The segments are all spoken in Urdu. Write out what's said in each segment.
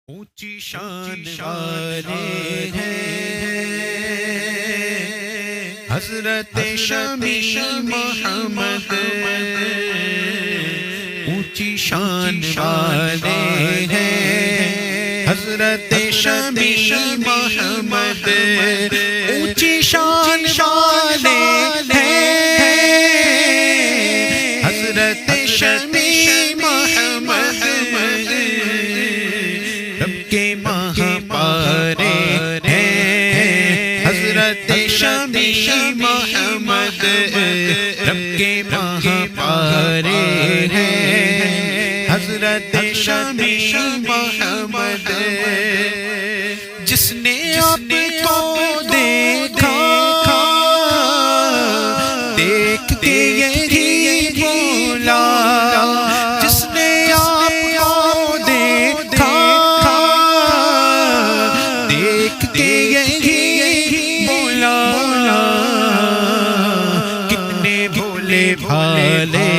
اونچی شان والے ہیں حضرت شمیع محمد، اونچی شان والے ہیں حضرت شمیع محمد، اونچی شان والے ہیں حضرت شمیع محمد، رب کے ماہ پارے ہیں حضرت شمیع محمد، رب کے ماہ پارے ہیں حضرت شمیع محمد، جس نے آپ کو دیکھا دیکھ کے یہی بولا، جس نے آپ کو دیکھا دیکھ کے یہی بولا، کتنے بھولے بھالے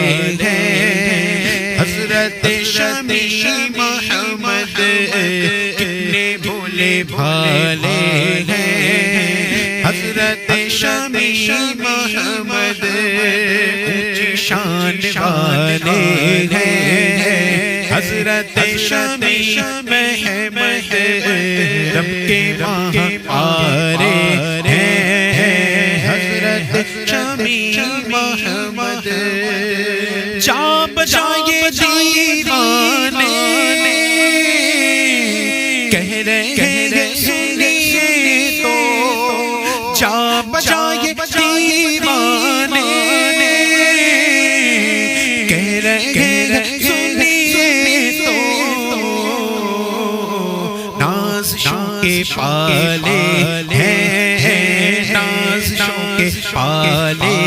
ہیں حضرت شمیع محمد، کتنے بھولے بھالے ہیں حضرت شمیع محمد، اونچی شان والے ہیں حضرت شمیع محمد، رب کے ماہ پارے ہیں حضرت شمیع محمد، جا بجائے دیوانے کہہ رہے ہیں سنیے تو، جا بجائے دیوانے کہہ رہے ہیں سنیے تو، نازشوں کے پالے ہیں نازشوں کے پالے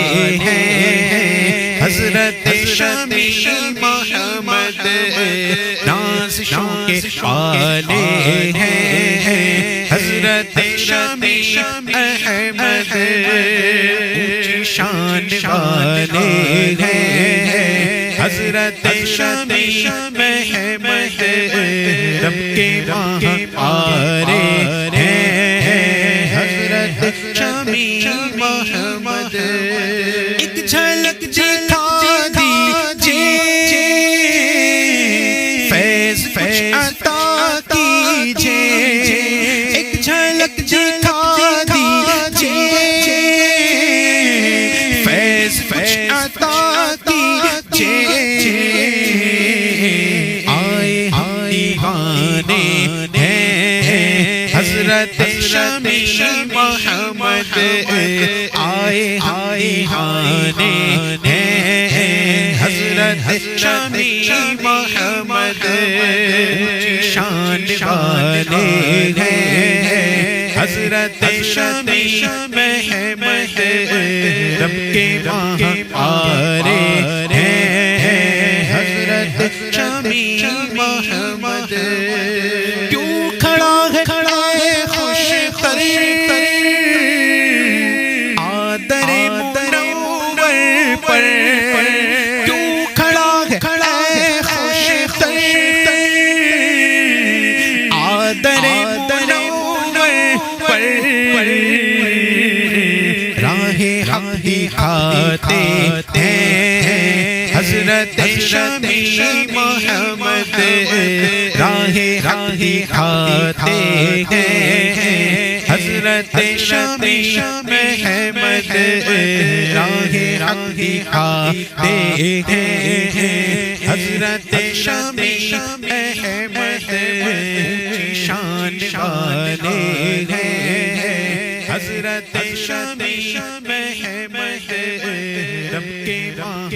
ہیں حضرت شمیع محمد، نازشوں کے پالے ہیں حضرت شمیع احمد، اونچی شان والے ہیں حضرت شمیع محمد، رب کے ماہ پارے ہیں حضرت شمیع محمد، ایک جھلک دکھا دیجیے فیض عطا کیجیے، ایک جھلک دکھا دیجیے فیض عطا کیجیے، آئے ہم دیوانے ہیں حضرت شمیع محمد، آئے ہم دیوانے ہیں حضرت شمیع محمد، اونچی شان والے ہیں حضرت شمیع محمد، رب کے ماہ پارے ہیں حضرت شمیع محمد، کیوں کھڑا ہے خوش آدر منور پر، کیوں کھڑا ہے خوش آدر منور پر، راہ حق دکھاتے ہیں حضرت شمیع محمد، راہ حق دکھاتے ہیں حضرت شمیع محمد، راہ حق دکھاتے ہیں حضرت شمیع محمد، اونچی شان والے ہیں حضرت شمیع محمد، رب کے ماہ